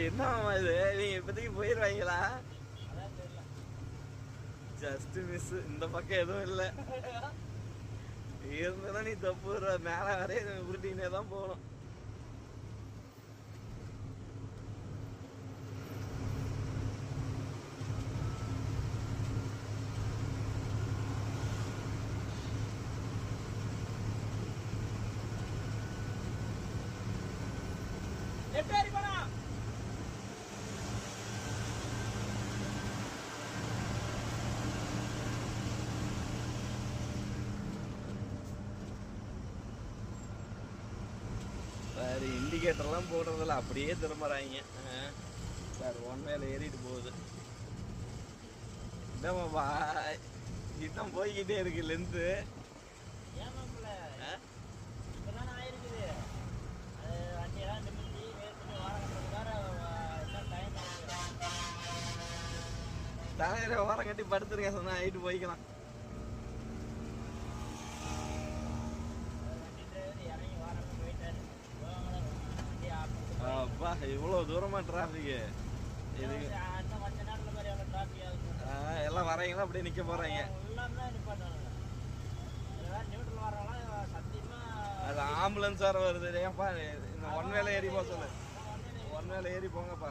என்னமா இது, நீங்க இப்போதைக்கு போயிடுவாங்களா? Just miss. இந்த பக்கம் எதுவும் இல்லை இருந்தா நீ தப்பு மேல வரைய உருட்டினே தான் போகணும். சார் இண்டிகேட்டர்லாம் போடுறதில்ல, அப்படியே திரும்புறாங்க சார். ஒன் வேல ஏறிட்டு போகுது. என்னமாப்பா இன்னும் போய்கிட்டே இருக்கு லென்த்து. தலையில ஓரம் கட்டி படுத்துருங்க சொன்னா ஆயிட்டு போய்க்கலாம். அப்பா இவ்வளவு தூரமா டிராபிக். எல்லாம் வரைங்களா அப்படியே நிக்க போறாங்க. அது ஆம்புலன்ஸ் வேற வருது. ஏன்ப்பா இந்த ஒன் வேலை ஏறி போக சொல்லு. ஒன் வேலை ஏறி போங்கப்பா.